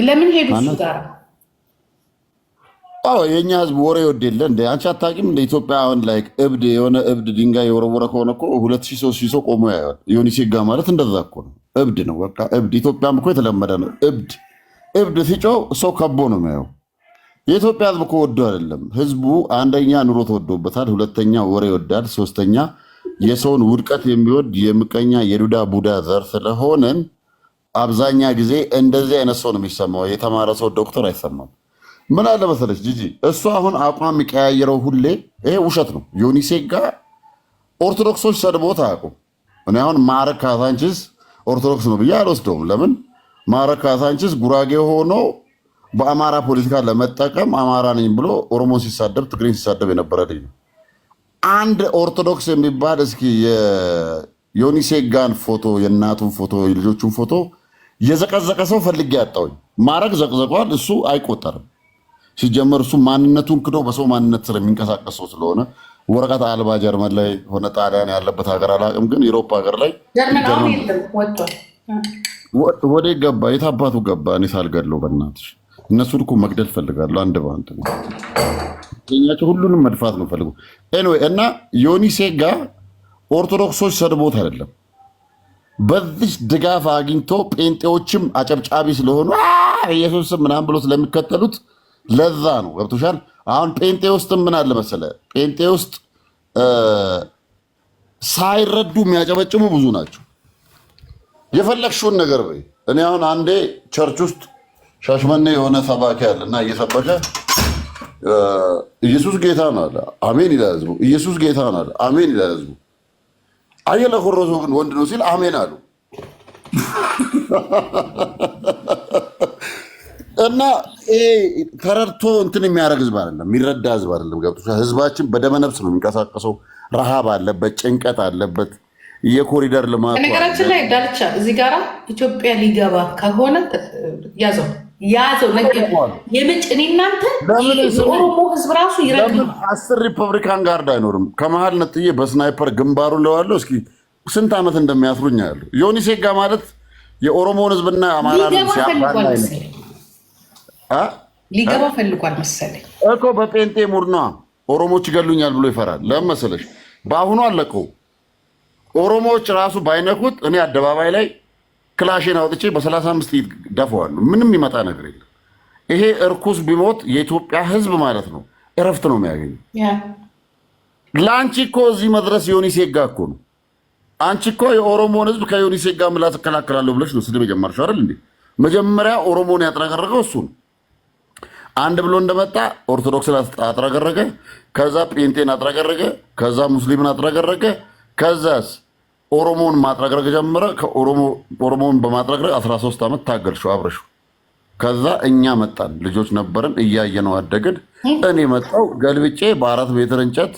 ለምን ሄዱ እሱ ጋር? አዎ የኛ ህዝብ ወሬ ወድ የለ እንደ አንቺ አታውቂም? እንደ ኢትዮጵያ አሁን ላይ እብድ የሆነ እብድ ድንጋይ የወረወረ ከሆነ እኮ 2000 3000 ሰው ቆሞ ያያል። ዮኒሴጋ ማለት እንደዛ እኮ ነው። እብድ ነው በቃ እብድ። ኢትዮጵያም እኮ የተለመደ ነው። እብድ ሲጮህ ሰው ከቦ ነው የሚያየው። የኢትዮጵያ ህዝብ እኮ ወዶ አይደለም። ህዝቡ አንደኛ ኑሮ ተወዶበታል፣ ሁለተኛ ወሬ ይወዳል፣ ሶስተኛ የሰውን ውድቀት የሚወድ የምቀኛ የዱዳ ቡዳ ዘር ስለሆነን አብዛኛ ጊዜ እንደዚህ አይነት ሰው ነው የሚሰማው። የተማረ ሰው ዶክተር አይሰማም። ምን አለ መሰለች ጂጂ፣ እሱ አሁን አቋም የሚቀያየረው ሁሌ ይሄ ውሸት ነው። ዮኒሴጋ ኦርቶዶክሶች ሰድቦት አያውቁም። እኔ አሁን ማዕረግ ካሳንቺስ ኦርቶዶክስ ነው ብዬ አልወስደውም። ለምን ማዕረግ ካሳንቺስ ጉራጌ ሆኖ በአማራ ፖለቲካ ለመጠቀም አማራ ነኝ ብሎ ኦሮሞን ሲሳደብ ትግሬን ሲሳደብ የነበረ ልጅ ነው። አንድ ኦርቶዶክስ የሚባል እስኪ የዮኒሴጋን ፎቶ የእናቱን ፎቶ የልጆቹን ፎቶ የዘቀዘቀ ሰው ፈልጌ ያጣውኝ። ማዕረግ ዘቅዘቋል፣ እሱ አይቆጠርም። ሲጀመር እሱ ማንነቱን ክዶ በሰው ማንነት ስለሚንቀሳቀስ ሰው ስለሆነ ወረቀት አልባ ጀርመን ላይ ሆነ ጣሊያን ያለበት ሀገር አላውቅም፣ ግን ዩሮፓ ሀገር ላይ ወደ ገባ የት አባቱ ገባ? እኔ ሳልገድለው በእናትሽ። እነሱን እኮ መግደል ፈልጋለሁ አንድ በአንድ ኛቸው ሁሉንም መድፋት ነው ፈልጉ። ኤኒዌይ እና ዮኒሴጋ ኦርቶዶክሶች ሰድቦት አይደለም፣ በዚህ ድጋፍ አግኝቶ ጴንጤዎችም አጨብጫቢ ስለሆኑ ኢየሱስ ምናምን ብሎ ስለሚከተሉት ለዛ ነው። ገብቶሻል? አሁን ጴንጤ ውስጥ ምን አለ መሰለ፣ ጴንጤ ውስጥ ሳይረዱ የሚያጨበጭሙ ብዙ ናቸው። የፈለግሽውን ነገር በይ። እኔ አሁን አንዴ ቸርች ውስጥ ሻሽመኔ የሆነ ሰባኪ አለ እና እየሰበከ ኢየሱስ ጌታ ነው አለ፣ አሜን ይላል ህዝቡ። ኢየሱስ ጌታ ነው አለ፣ አሜን ይላል ህዝቡ። አየለ ኮረዞ ግን ወንድ ነው ሲል አሜን አሉ። እና ተረድቶ እንትን የሚያደርግ ህዝብ አይደለም፣ የሚረዳ ህዝብ አይደለም። ገብቶሻል? ህዝባችን በደመነፍስ ነው የሚንቀሳቀሰው። ረሃብ አለበት፣ ጭንቀት አለበት፣ የኮሪደር ልማት ነገራችን ላይ ዳልቻ እዚህ ጋራ ኢትዮጵያ ሊገባ ከሆነ ያዘው የምጭ እኔ እናንተ የኦሮሞ ህዝብ ራሱ ይረግማል። 10 ሪፐብሊካን ጋርድ አይኖርም። ከመሀል ነጥዬ በስናይፐር ግንባሩ ለዋለው። እስኪ ስንት ዓመት እንደሚያስሩኝ ያሉ። ዮኒሴጋ ማለት የኦሮሞን ህዝብና አማራን ሊገባ ፈልጓል መሰለኝ እኮ በጴንጤ ሙድ ነዋ። ኦሮሞች ይገሉኛል ብሎ ይፈራል። ለምን መሰለሽ? በአሁኑ አለቀው ኦሮሞዎች ራሱ ባይነኩት እኔ አደባባይ ላይ ክላሽን አውጥቼ በ35 ጥይት ደፈዋለሁ። ምንም ይመጣ ነገር የለም። ይሄ እርኩስ ቢሞት የኢትዮጵያ ህዝብ ማለት ነው እረፍት ነው የሚያገኘው። ለአንቺ እኮ እዚህ መድረስ ዮኒሴጋ እኮ ነው። አንቺ እኮ የኦሮሞን ህዝብ ከዮኒሴጋ ምላስ እከላከላለሁ ብለሽ ነው ስድብ የጀመርሽው አይደል እንዴ? መጀመሪያ ኦሮሞን ያጥረገረገው እሱ ነው። አንድ ብሎ እንደመጣ ኦርቶዶክስን አጥረገረገ፣ ከዛ ጴንጤን አጥረገረገ፣ ከዛ ሙስሊምን አጥረገረገ፣ ከዛስ ኦሮሞን ማጥረግረግ ጀመረ። ኦሮሞን በማጥረግረግ 13 ዓመት ታገልሽው አብረሽው። ከዛ እኛ መጣን፣ ልጆች ነበርን፣ እያየነው አደግን። እኔ መጣው ገልብጬ በ4 ሜትር እንጨት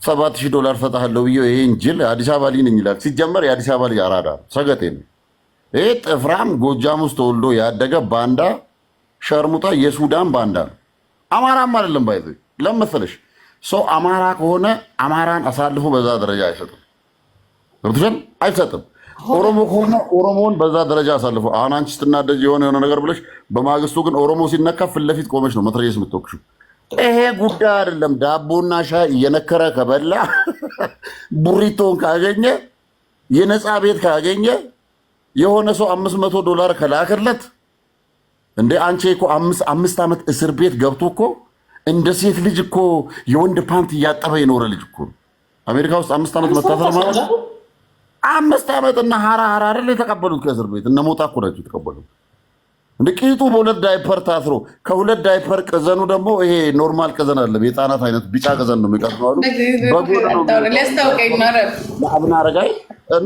$7000 ሰጣለሁ ብዬ ይሄን ጅል አዲስ አበባ ልጅ ነኝ ይላል። ሲጀመር የአዲስ አበባ ልጅ አራዳ ሰገጤ ነው። ይሄ ጥፍራም ጎጃም ውስጥ ተወልዶ ያደገ ባንዳ ሸርሙጣ የሱዳን ባንዳ ነው። አማራም አይደለም ባይዘ ለመሰለሽ ሰው አማራ ከሆነ አማራን አሳልፎ በዛ ደረጃ አይሰጥም። ገብቶሻል? አይሰጥም። ኦሮሞ ከሆነ ኦሮሞን በዛ ደረጃ አሳልፎ። አሁን አንቺ ስትናደጅ የሆነ ነገር ብለሽ በማግስቱ ግን ኦሮሞ ሲነካ ፊት ለፊት ቆመሽ ነው መትረየስ የምትወቅሽው። ይሄ ጉዳይ አይደለም። ዳቦና ሻይ እየነከረ ከበላ ቡሪቶን ካገኘ የነፃ ቤት ካገኘ የሆነ ሰው $500 ከላከለት እንደ አንቺ እኮ 5 ዓመት እስር ቤት ገብቶ እኮ እንደ ሴት ልጅ እኮ የወንድ ፓንት እያጠበ የኖረ ልጅ እኮ አሜሪካ ውስጥ 5 ዓመት መታሰር ማለት 5 ዓመት እና ሀራ አይደል የተቀበሉት ከእስር ቤት። እነ ሞጣ እኮ ናቸው የተቀበሉት። እንደ ቂጡ በ2 ዳይፐር ታስሮ ከ2 ዳይፐር ቅዘኑ ደግሞ ይሄ ኖርማል ቅዘን አለ፣ የህፃናት አይነት ቢጫ ቅዘን ነው የሚቀርበው አሉ። አብና አረጋይ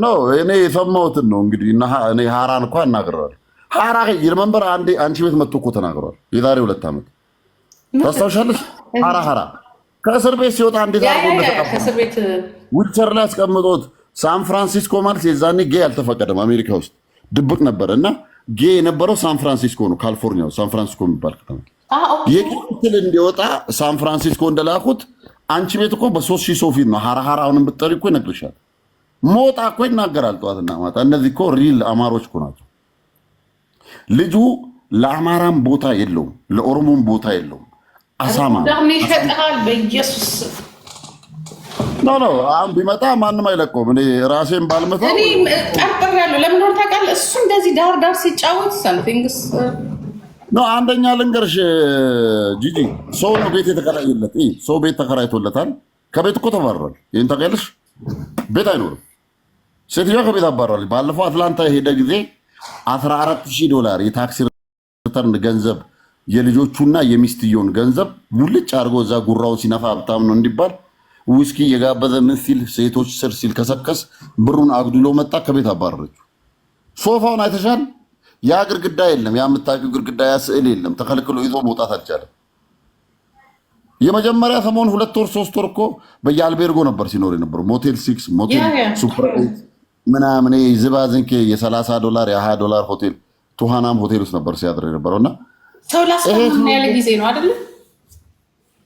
ነው እኔ የሰማሁትን ነው እንግዲህ። እኔ ሀራን እኮ እናገራለሁ። ሀራ ይርመንበር አንቺ ቤት መጥቶ እኮ ተናግሯል የዛሬ 2 ዓመት ታስታውሻለሽ? ሀራ ከእስር ቤት ሲወጣ እንዴት አድርጎ እንደተቀበለ ዊልቸር ላይ አስቀምጦት። ሳን ፍራንሲስኮ ማለት የዛኔ ጌ አልተፈቀደም አሜሪካ ውስጥ ድብቅ ነበር። እና ጌ የነበረው ሳን ፍራንሲስኮ ነው፣ ካሊፎርኒያ ሳን ፍራንሲስኮ የሚባል ከተማ። የቅትል እንዲወጣ ሳን ፍራንሲስኮ እንደላኩት አንቺ ቤት እኮ በ3000 ሰው ፊት ነው ሀራ አሁንም ብትጠሪ እኮ ይነግርሻል። ሞጣ እኮ ይናገራል ጠዋትና ማታ። እነዚህ እኮ ሪል አማሮች እኮ ናቸው። ልጁ ለአማራም ቦታ የለውም፣ ለኦሮሞም ቦታ የለውም። አሳማ ዳም ይሸጣል በኢየሱስ ኖ አሁን ቢመጣ ማንም አይለቀውም። እኔ ራሴን ባልመታ እኔ ጠርጥር ያለው ለምን ሆነ ታውቃለህ? እሱ እንደዚህ ዳር ሲጫወት ሰምቲንግስ ኖ አንደኛ ልንገርሽ ጂጂ፣ ሰው ነው ቤት የተከራየለት። ሰው ቤት ተከራይቶለታል። ከቤት እኮ ተባረራል። ይህን ታውቂያለሽ? ቤት አይኖርም። ሴትዮዋ ከቤት አባረራለች። ባለፈው አትላንታ የሄደ ጊዜ $14,000 የታክሲ ሪተርን ገንዘብ የልጆቹና የሚስትየውን ገንዘብ ሙልጭ አድርጎ እዛ ጉራውን ሲነፋ ሀብታም ነው እንዲባል ውስኪ የጋበዘ ምን ሲል ሴቶች ስር ሲል ከሰከስ ብሩን አግድሎ መጣ። ከቤት አባረረችው። ሶፋውን አይተሻል? ያ ግድግዳ የለም፣ ያ የምታውቂው ግድግዳ፣ ያ ስዕል የለም። ተከልክሎ ይዞ መውጣት አልቻለም። የመጀመሪያ ሰሞን 2 ወር 3 ወር እኮ በየአልቤርጎ ነበር ሲኖር የነበረው። ሞቴል 6 ሞቴል ሱፐር 8 ምናምን ዝባዝንኬ $30 $20 ሆቴል ቱሃናም ሆቴል ውስጥ ነበር ሲያድር የነበረው። እና ሰው ላስፈምን ያለ ጊዜ ነው አይደለ?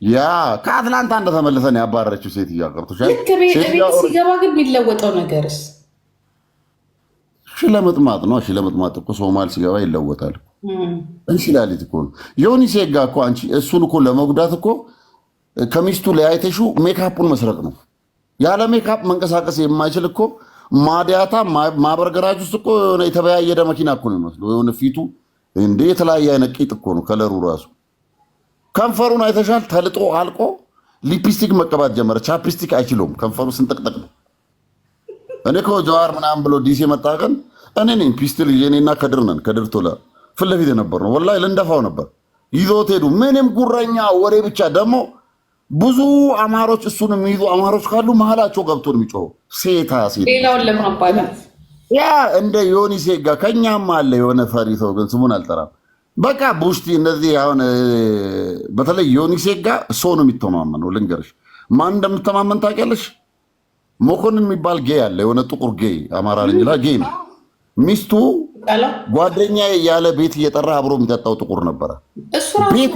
ያ ከአትላንታ እንደተመለሰን ያባረረችው ሴትዮዋ ቀርቶሻል። ቤት ሲገባ ግን የሚለወጠው ነገርስ ሽለምጥማጥ ነው። ሽለምጥማጥ እኮ ሶማል ሲገባ ይለወጣል። እንሽላሊት እኮ ነው። ዮኒ ሴጋ እኮ አንቺ እሱን እኮ ለመጉዳት እኮ ከሚስቱ ለያይተሹ ሜካፑን መስረቅ ነው። ያለ ሜካፕ መንቀሳቀስ የማይችል እኮ ማዲያታ ማበርገራጅ ውስጥ እኮ የሆነ የተበያየደ መኪና እኮ ነው የሚመስለው። የሆነ ፊቱ እንደ የተለያየ አይነት ቂጥ እኮ ነው ከለሩ ራሱ። ከንፈሩን አይተሻል? ተልጦ አልቆ ሊፕስቲክ መቀባት ጀመረ። ቻፕስቲክ አይችለውም። ከንፈሩ ስንጠቅጠቅ ነው። እኔ እኮ ጀዋር ምናምን ብሎ ዲሲ መጣ ቀን እኔ ነኝ ፒስትል እኔና ከድር ነን። ከድር ቶላ ፊት ለፊት የነበር ነው። ወላሂ ልንደፋው ነበር። ይዞት ሄዱ። ምንም ጉረኛ ወሬ ብቻ። ደግሞ ብዙ አማሮች እሱን የሚይዙ አማሮች ካሉ መሀላቸው ገብቶ ነው የሚጮኸው። ሴታ ሴት ሌላውን ለማባላት ያ እንደ ዮኒ ሴጋ ከኛም አለ የሆነ ፈሪ ሰው ግን ስሙን አልጠራም። በቃ ቡሽቲ እነዚህ አሁን በተለይ ዮኒ ሴጋ ሰው ነው የሚተማመነው። ልንገርሽ ማን እንደምተማመን ታውቂያለሽ? መኮንን የሚባል ጌ አለ። የሆነ ጥቁር ጌ አማራ ልጅ ጌ ነው። ሚስቱ ጓደኛ ያለ ቤት እየጠራ አብሮ የሚጠጣው ጥቁር ነበረ። ቤቱ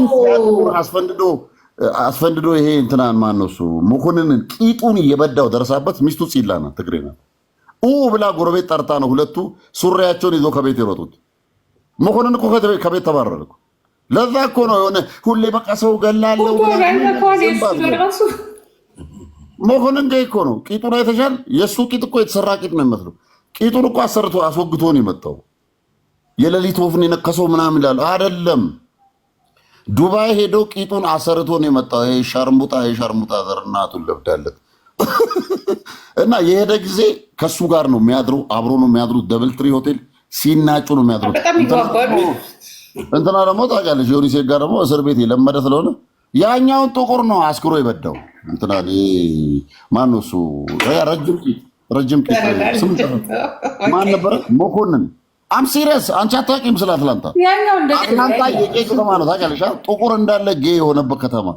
አስፈንድዶ ይሄ እንትናን ማን ነው እሱ መኮንንን ቂጡን እየበዳው ደረሳበት። ሚስቱ ፂላ ናት፣ ትግሬ ናት። ብላ ጎረቤት ጠርታ ነው ሁለቱ ሱሪያቸውን ይዞ ከቤት የሮጡት። መኮንን እኮ ከቤት ተባረረ። ለዛ እኮ ነው የሆነ ሁሌ በቃ ሰው ገላለው መኮንን ገይ እኮ ነው። ቂጡን አይተሻል? የእሱ ቂጥ እኮ የተሰራ ቂጥ ነው የሚመስለው። ቂጡን እኮ አሰርቶ አስወግቶ ነው የመጣው። የሌሊት ወፍን የነከሰው ምናምን ይላል አይደለም። ዱባይ ሄዶ ቂጡን አሰርቶ ነው የመጣው። ሸርሙጣ ዘር እናቱን ለብዳለት እና የሄደ ጊዜ ከሱ ጋር ነው የሚያድሩ፣ አብሮ ነው የሚያድሩት። ደብል ትሪ ሆቴል ሲናጩ ነው የሚያድሩት። እንትና ደግሞ ታውቂያለሽ፣ ዮኒ ሴጋ ደግሞ እስር ቤት የለመደ ስለሆነ ያኛውን ጥቁር ነው አስክሮ የበዳው። እንትና ማነው እሱ ረጅም ቂጥ ማን ነበረ? መኮንን አም ሲሪየስ። አንቺ አታውቂም ስለ አትላንታ። አትላንታ የቄ ከተማ ነው ታውቂያለሽ። ጥቁር እንዳለ ጌ የሆነበት ከተማ፣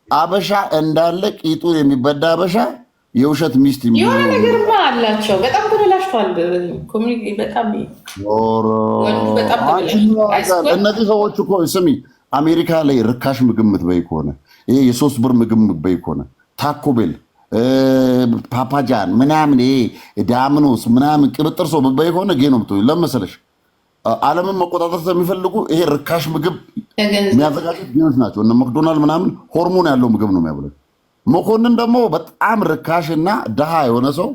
አበሻ እንዳለ ቂጡ የሚበዳ አበሻ የውሸት ሚስት የሆነ ነገርማ አላቸው። በጣም ተበላሽቷል። በጣም እነዚህ ሰዎች እኮ ስሚ፣ አሜሪካ ላይ ርካሽ ምግብ የምትበይ ከሆነ ይሄ የ3 ብር ምግብ የምትበይ ከሆነ ታኮቤል፣ ፓፓጃን ምናምን ዳምኖስ ምናምን ቅብጥር ሰው የምትበይ ከሆነ ጌ ነው የምትበይው። ለመሰለሽ ዓለምን መቆጣጠር ስለሚፈልጉ ይሄ ርካሽ ምግብ የሚያዘጋጁት ጌኖች ናቸው። እነ መክዶናልድ ምናምን ሆርሞን ያለው ምግብ ነው የሚያብለው። መኮንን ደግሞ በጣም ርካሽና ድሃ የሆነ ሰው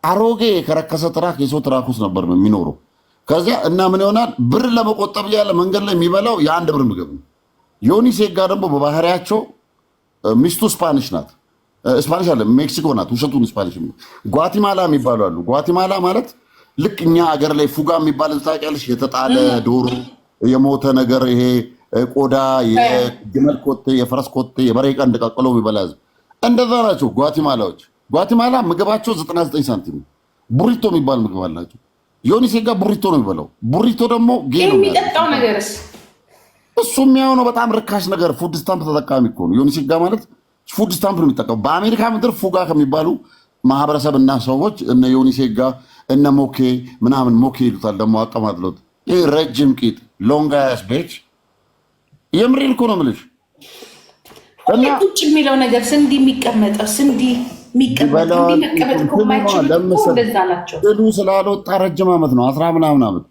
አሮጌ ከረከሰ ትራክ የሰው ትራክ ውስጥ ነበር የሚኖረው። ከዚያ እና ምን ይሆናል ብር ለመቆጠብ ያለ መንገድ ላይ የሚበላው የ1 ብር ምግብ ነው። ዮኒ ሴጋ ደግሞ በባህሪያቸው ሚስቱ ስፓኒሽ ናት። ስፓኒሽ አለ ሜክሲኮ ናት። ውሸቱን ስፓኒሽ ጓቲማላ የሚባሉ አሉ። ጓቲማላ ማለት ልክ እኛ አገር ላይ ፉጋ የሚባል ታውቂያለሽ? የተጣለ ዶሮ፣ የሞተ ነገር፣ ይሄ ቆዳ፣ የግመል ኮቴ፣ የፈረስ ኮቴ፣ የበሬ ቀንድ ቀቅሎ የሚበላ ህዝብ እንደዛ ናቸው ጓቲማላዎች። ጓቲማላ ምግባቸው 99 ሳንቲም ነው። ቡሪቶ የሚባል ምግብ አላቸው። ዮኒ ሴጋ ቡሪቶ ነው የሚበላው። ቡሪቶ ደግሞ ጌ ነው የሚጠጣው ነገርስ እሱ የሚሆነው በጣም ርካሽ ነገር። ፉድ ስታምፕ ተጠቃሚ እኮ ነው ዮኒ ሴጋ ማለት። ፉድ ስታምፕ ነው የሚጠቀሙ። በአሜሪካ ምድር ፉጋ ከሚባሉ ማህበረሰብ እና ሰዎች እነ ዮኒ ሴጋ እነ ሞኬ ምናምን፣ ሞኬ ይሉታል ደግሞ አቀማጥሎት። ይህ ረጅም ቂጥ ሎንጋያስ ቤች የምሬን እኮ ነው የምልሽ። ቁጭ የሚለው ነገር ስንዲ የሚቀመጠው ስንዲ የሚቀመጥ እኮ የማይችል እንደዛ ናቸው። ስላልወጣ ረጅም ዓመት ነው 10 ምናምን ዓመት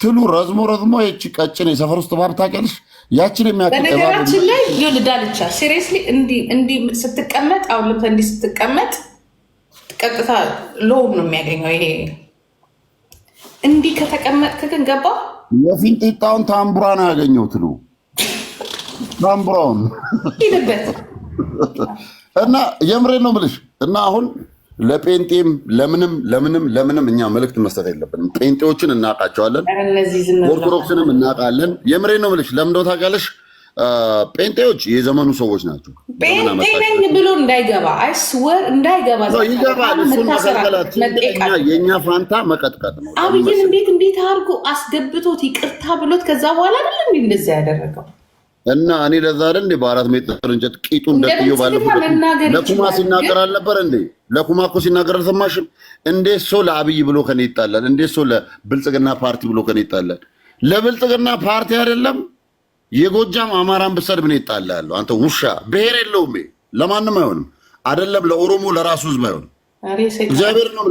ትሉ ረዝሞ ይቺ ቀጭን የሰፈር ውስጥ እባብ ታውቂያለሽ? ያችን የሚያክል በነገራችን ላይ ዳልቻ ሲሪየስሊ እንዲህ ስትቀመጥ አሁን ለምሳሌ እንዲህ ስትቀመጥ ቀጥታ ሎብ ነው የሚያገኘው። ይሄ እንዲህ ከተቀመጥክ ግን ገባ የፊንጢጣውን ታምቡራ ነው ያገኘው ትሉ ታምቡራውን ሂድበት እና የምሬን ነው የምልሽ። እና አሁን ለጴንጤም ለምንም እኛ መልእክት መስጠት የለብንም። ጴንጤዎችን እናውቃቸዋለን፣ ኦርቶዶክስንም እናውቃለን። የምሬን ነው የምልሽ። ለምን እንደው ታውቂያለሽ? ጴንጤዎች የዘመኑ ሰዎች ናቸው። ጴንጤ ነኝ ብሎ እንዳይገባ አይስወር እንዳይገባ ይገባል። እሱን መከልከላት የእኛ ፋንታ መቀጥቀጥ ነው። አብይን እንዴት አድርጎ አስገብቶት ይቅርታ ብሎት ከዛ በኋላ አይደለም እንደዛ ያደረገው። እና እኔ ለዛ አይደል እንዴ በ4 ሜትር እንጨት ቂጡ እንደጥዮ ባለፈው ለኩማ ሲናገር አልነበር እንዴ? ለኩማ እኮ ሲናገር አልሰማሽም? እንዴት ሰው ለአብይ ብሎ ከኔ ይጣላል? እንዴት ሰው ለብልጽግና ፓርቲ ብሎ ከኔ ይጣላል? ለብልጽግና ፓርቲ አይደለም የጎጃም አማራን ብሰድብ ነው ይጣላል። አንተ ውሻ ብሔር የለውም፣ ለማንም አይሆንም። አይደለም ለኦሮሞ ለራሱ ህዝብ አይሆንም። እግዚአብሔር ነው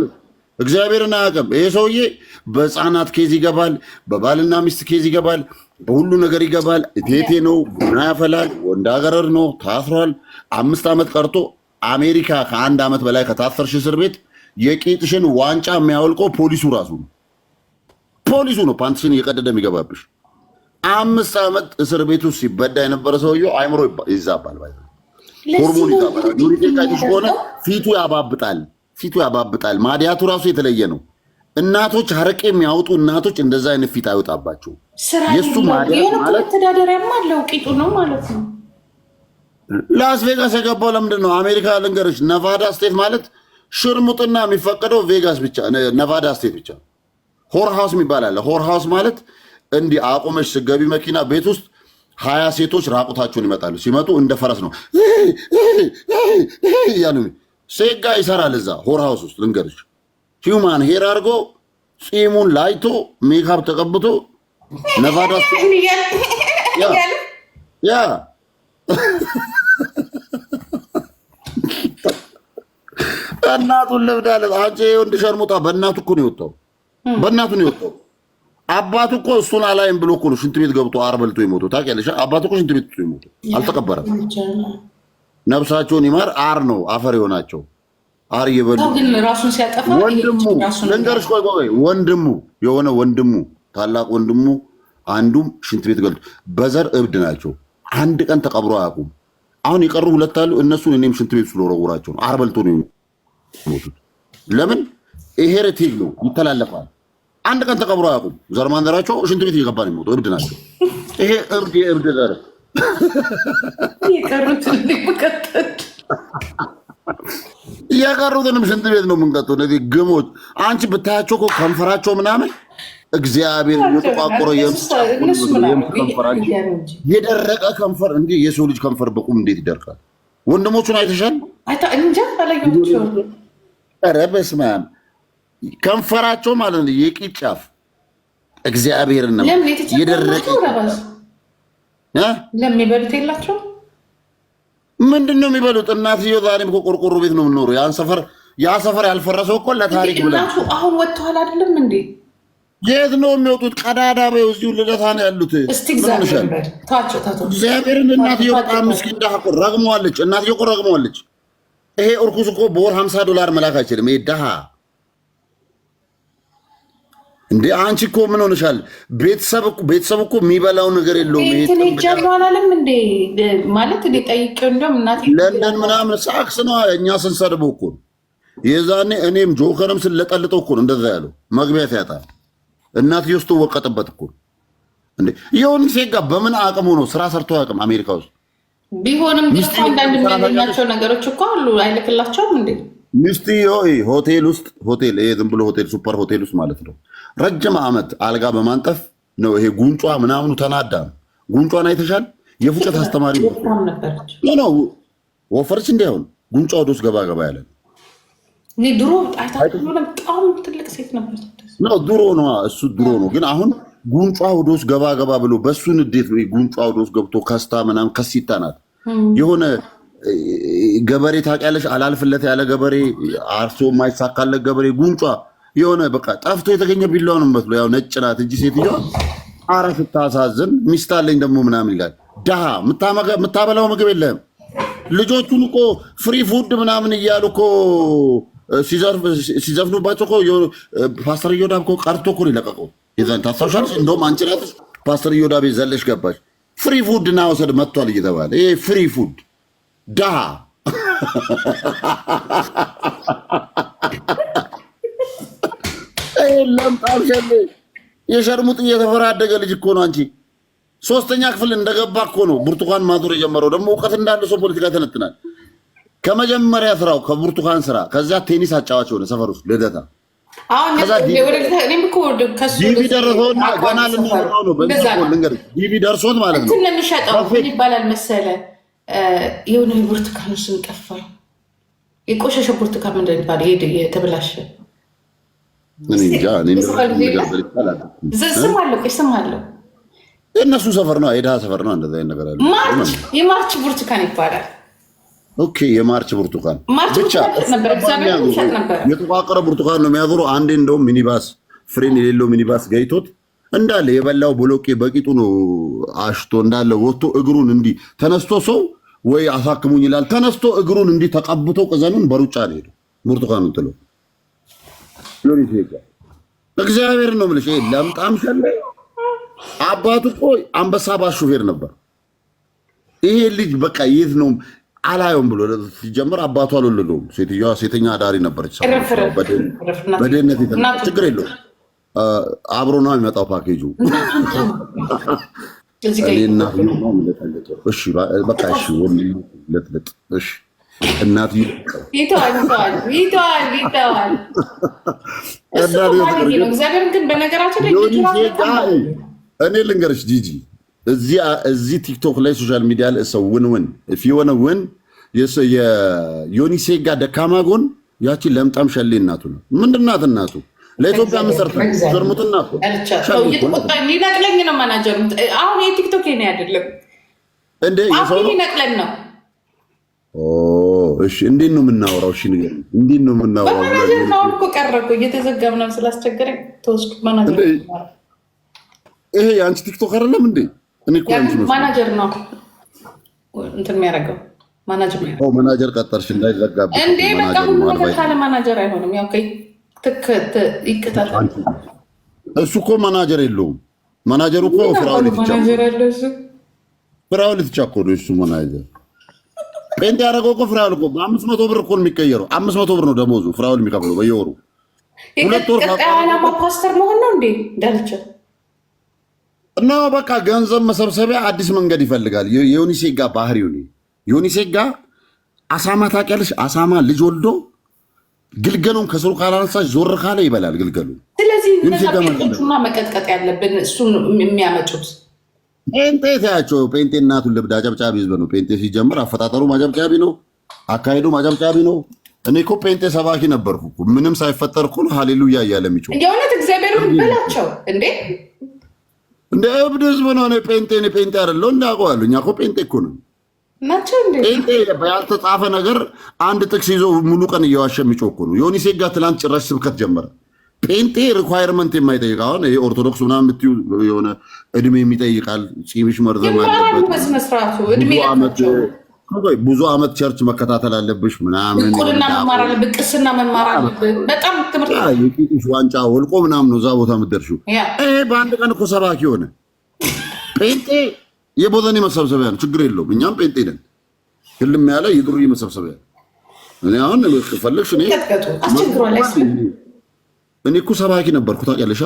እግዚአብሔርን አያውቅም። ይሄ ሰውዬ በህፃናት ኬዝ ይገባል፣ በባልና ሚስት ኬዝ ይገባል፣ በሁሉ ነገር ይገባል። ቴቴ ነው፣ ቡና ያፈላል፣ ወንድ አገረር ነው፣ ታስሯል። 5 ዓመት ቀርቶ አሜሪካ ከ1 ዓመት በላይ ከታሰርሽ እስር ቤት የቂጥሽን ዋንጫ የሚያወልቀው ፖሊሱ ራሱ ነው። ፖሊሱ ነው ፓንትሽን እየቀደደ የሚገባብሽ። 5 ዓመት እስር ቤት ውስጥ ሲበዳ የነበረ ሰውዬው አይምሮ ይዛባል፣ ሆርሞን ይዛባል። ዩሪቴ ቃይትሽ ከሆነ ፊቱ ያባብጣል። ማዲያቱ ራሱ የተለየ ነው። እናቶች አረቄ የሚያወጡ እናቶች እንደዛ አይነት ፊት አይወጣባቸው። የሱ ማዲያት ማለት ተዳደሪያም አለው ቂጡ ነው ማለት ነው። ላስ ቬጋስ የገባው ለምንድን ነው? አሜሪካ ልንገርሽ፣ ነቫዳ ስቴት ማለት ሽርሙጥና የሚፈቀደው ቬጋስ ብቻ፣ ነቫዳ ስቴት ብቻ። ሆር ሃውስ የሚባል አለ። ሆር ሃውስ ማለት እንዲህ አቁመሽ ስገቢ መኪና ቤት ውስጥ 20 ሴቶች ራቁታቸውን ይመጣሉ። ሲመጡ እንደ ፈረስ ነው ያሉ ሴጋ ይሰራል እዛ ሆር ሃውስ ውስጥ ልንገርሽ። ሂውማን ሄር አድርጎ ፂሙን ላይቶ ሜካፕ ተቀብቶ ነቫዳ ያ እናቱን ልብዳለ አንቺ ወንድ ሸርሙጣ በእናቱ እኮ ነው የወጣው። በእናቱ ነው የወጣው። አባቱ እኮ እሱን አላይም ብሎ እኮ ነው ሽንት ቤት ገብቶ አር በልቶ የሞተው። ታውቂያለሽ? አባቱ እኮ ሽንት ቤት ገብቶ የሞተው አልተቀበረም። ነፍሳቸውን ይማር። አር ነው አፈር የሆናቸው አር እየበሉ ግን ራሱን ሲያጠፋ ወንድሙ ልንገርሽ፣ ቆይ ወንድሙ ታላቅ ወንድሙ አንዱም ሽንት ቤት ገብቶ በዘር እብድ ናቸው። አንድ ቀን ተቀብሮ አያውቁም። አሁን የቀሩ 2 አሉ። እነሱን እኔም ሽንት ቤት ስለወረወራቸው ነው። አር በልቶ ነው የሞቱት። ለምን? ሄሬቲክ ነው ይተላለፋል። አንድ ቀን ተቀብሮ አያውቁም። ዘር ማንዘራቸው ሽንት ቤት እየገባ ነው የሚሞቱ እብድ ናቸው። ይሄ የእብድ ዘር የቀሩትንም ሽንት ቤት ነው የምንቀጠው። እነዚህ ግሞች አንቺ ብታያቸው እኮ ከንፈራቸው ምናምን እግዚአብሔር የተቋቆረ የደረቀ ከንፈር። እንዲህ የሰው ልጅ ከንፈር በቁም እንዴት ይደርቃል? ወንድሞቹን አይተሻል? ኧረ በስመ አብ ከንፈራቸው ማለት ነው የቂጥ ጫፍ እግዚአብሔር ነው የደረቀ። ለሚበሉት የላቸው ምንድን ነው የሚበሉት? እናትዬው ዛሬም እኮ ቆርቆሮ ቤት ነው የምኖረው። ያ ሰፈር ያልፈረሰው እኮ ለታሪክ ብለን አሁን ወጥተዋል አይደለም እንዴ? የት ነው የሚወጡት? ቀዳዳ በይው እዚሁ ልደታ ነው ያሉት። እግዚአብሔርን እናትዬው በጣም ምስኪን ድሃ እኮ ረግመዋለች። እናትዬው እኮ ረግመዋለች። ይሄ እርኩስ እኮ በወር $50 መላክ አይችልም። ይሄ ድሃ እንዴ! አንቺ እኮ ምን ሆነሻል? ቤተሰብ እኮ የሚበላው ነገር የለውም። ይሄ ተነጃሏለም እንዴ ማለት እንዴ ጠይቄው እንደም እናቴ ለንደን ምናምን ሳክስ ነው እኛ ስንሰድበው እኮ የዛኔ እኔም ጆከርም ስለጠልጠው እኮ እንደዛ ያለው መግቢያ ያጣል። እናትዬው ውስጥ ወቀጥበት እኮ እንዴ! የሆነ ሴጋ በምን አቅሙ ነው ስራ ሰርቶ አያውቅም አሜሪካ ውስጥ ቢሆንም ግን አንዳንድ የሚያገኛቸው ነገሮች እኮ አሉ። አይልክላቸውም እንዴ? ሚስትየው ሆቴል ዝም ብሎ ሆቴል ሱፐር ሆቴል ውስጥ ማለት ነው ረጅም ዓመት አልጋ በማንጠፍ ነው። ይሄ ጉንጯ ምናምኑ ተናዳ ነው። ጉንጯን አይተሻል? የፉጨት አስተማሪ ነው። ወፈርች እንዲያውን ጉንጯ ወደ ውስጥ ገባ ያለ ድሮ በጣም ትልቅ ሴት ነበር ነው። ድሮ ነው እሱ ድሮ ነው። ግን አሁን ጉንጯ ወደ ውስጥ ገባ ብሎ በሱ ንዴት ነው ጉንጯ ወደ ውስጥ ገብቶ ከስታ ምናምን ከሲታ ናት። የሆነ ገበሬ ታውቂያለሽ? አላልፍለት ያለ ገበሬ አርሶ የማይሳካለት ገበሬ ጉንጯ የሆነ በቃ ጠፍቶ የተገኘ ቢላዋ ነው የምትመስለው። ያው ነጭ ናት እንጂ ሴትዮዋ ኧረ ስታሳዝን። ሚስት አለኝ ደግሞ ምናምን ይላል። ድሃ የምታበላው ምግብ የለህም። ልጆቹን እኮ ፍሪ ፉድ ምናምን እያሉ እኮ ሲዘፍኑባቸው እኮ ፓስተር እዮዳብ እኮ ቀርቶ እኮ ይለቀቀው የዛን ታስታውሻለሽ? እንደውም አንቺ ናትሽ ፓስተር እዮዳብ ዘለሽ ገባሽ። ፍሪ ፉድ እና ወሰድ መጥቷል እየተባለ ይሄ ፍሪ ፉድ ድሃ ለምጣም ሸሌ የሸርሙጥ እየተፈራደገ ልጅ እኮ ነው። አንቺ 3ኛ ክፍል እንደገባ እኮ ነው ብርቱካን ማዞር የጀመረው። ደግሞ እውቀት እንዳለ ሰው ፖለቲካ ተነትናል። ከመጀመሪያ ስራው ከብርቱካን ስራ፣ ከዚያ ቴኒስ አጫዋች ሆነ ሰፈር ውስጥ ልደታ። ዲቪ ደረሰውና ገና ልናወራው ነው። ልንገርሽ ዲቪ ደርሶት ማለት ነው። ምን ይባላል መሰለህ የሆነ ብርቱካን እሱን ቀፋል። የቆሸሸ ብርቱካን ምንድን ነው የሚባለው? የተበላሸ ስም አለው። የእነሱ ሰፈር ነው፣ የድሃ ሰፈር ነው። እንደዛ ነገር አለ። የማርች ብርቱካን ይባላል። ኦኬ፣ የማርች ብርቱካን ብቻ የተቋቀረ ብርቱካን ነው የሚያዞሩ። አንዴ እንደውም ሚኒባስ ፍሬን የሌለው ሚኒባስ ገይቶት እንዳለ የበላው ቦሎቄ በቂጡ ነው አሽቶ እንዳለ ወጥቶ እግሩን እንዲህ ተነስቶ ሰው ወይ አሳክሙኝ ይላል። ተነስቶ እግሩን እንዲህ ተቀብቶ ቅዘኑን በሩጫ ነው ሄደው ብርቱካኑን ጥሎ እግዚአብሔር ነው የምልሽ። ለምጣም ሸለ አባቱ እኮ አንበሳ ባስ ሹፌር ነበር። ይሄ ልጅ በቃ የት ነው አላየውም ብሎ ሲጀምር አባቱ አልወለደውም። ሴትዮዋ ሴተኛ አዳሪ ነበረች። በድህነት ችግር የለውም አብሮ ነው የሚመጣው ፓኬጁ። እናት እኔ ልንገርሽ ጂጂ፣ እዚህ ቲክቶክ ላይ ሶሻል ሚዲያ ላይ ሰው ውን የሆነ ውን የዮኒ ሴጋ ደካማ ጎን ያቺ ለምጣም ሸሌ እናቱ ነው። ምንድናት እናቱ? ለኢትዮጵያ መሰርታ ዘርሙትና እኮ ሊነቅለኝ ነው ማናጀሩ። አሁን የቲክቶክ ነው አይደለም እንዴ? የሰው ሊነቅለን ነው። እሺ እንዴት ነው የምናወራው? እሺ ንገሪኝ፣ እንዴት ነው የምናወራው? ማናጀር ነው እኮ ቀረኩ እየተዘጋ ምናምን ስላስቸገረኝ ተወስዱ። ማናጀር ይሄ የአንቺ ቲክቶክ አይደለም እንዴ? እኔ እኮ አንቺ ነው ማናጀር ነው እንትን የሚያደርገው ማናጀር ቀጠርሽ እንዳይዘጋብሽ እንዴ? በቃ ሁሉ ነገር ካለ ማናጀር አይሆንም። ያው ይቅታል። እሱ እኮ ማናጀር የለውም። ማናጀሩ እኮ ፍራውል ይትቻኮ ነው እሱ ማናጀር። ጴንጤ ያደረገው እኮ ፍራውል እኮ በ500 ብር እኮ ነው የሚቀየረው። 500 ብር ነው ደሞዙ ፍራውል የሚከፍለው በየወሩ። 2 ወር ዓላማ ፓስተር መሆን ነው እንዴ? እንዳልቸ እና በቃ ገንዘብ መሰብሰቢያ አዲስ መንገድ ይፈልጋል። የዮኒሴጋ ባህሪው ነው። ዮኒሴጋ አሳማ ታውቂያለሽ? አሳማ ልጅ ወልዶ ግልገሉን ከስሩ ካላነሳሽ ዞር ካለ ይበላል ግልገሉ። ስለዚህ ጴንጤዎቹማ መቀጥቀጥ ያለብን እሱን የሚያመጡት ጴንጤ ታያቸው። ጴንጤ እናቱን ልብድ አጨብጫቢ ህዝብ ነው። ጴንጤ ሲጀምር አፈጣጠሩ ማጨብጫቢ ነው፣ አካሄዱ ማጨብጫቢ ነው። እኔ እኮ ጴንጤ ሰባኪ ነበርኩ እኮ ምንም ሳይፈጠር እኮ ሃሌሉያ እያለ የሚጮህ የእውነት እግዚአብሔርን በላቸው እንዴ! እንደ እብድ ህዝብ ነው። ጴንጤ አይደለሁ እንዳውቀዋለሁ። እኛ እኮ ጴንጤ እኮ ነው ናቸው እንዴ? ጴንጤ ያልተጻፈ ነገር አንድ ጥቅስ ይዞ ሙሉ ቀን እየዋሸ የሚጮህ እኮ ነው። ዮኒሴጋ ትናንት ጭራሽ ስብከት ጀመረ። ጴንጤ ሪኳየርመንት የማይጠይቅ አሁን ይሄ ኦርቶዶክስ ምናምን የምትዩ የሆነ እድሜ የሚጠይቃል። ፂምሽ መርዘም አለበት፣ ብዙ ዓመት ቸርች መከታተል አለብሽ ምናምን፣ ቁልና መማር አለብህ፣ ቅስና መማር አለብህ። በጣም ትምህርት የቂጥሽ ዋንጫ ወልቆ ምናምን ነው እዛ ቦታ የምትደርሺው። ይሄ በአንድ ቀን እኮ ሰባኪ ሆነ። ጴንጤ የቦዘኔ መሰብሰቢያ ነው፣ ችግር የለውም። እኛም ጴንጤ ነን። ህልም ያለ የዱርዬ መሰብሰቢያ። እኔ አሁን ፈለግሽ እኔ እኮ ሰባኪ ነበርኩ ታውቂያለሽ።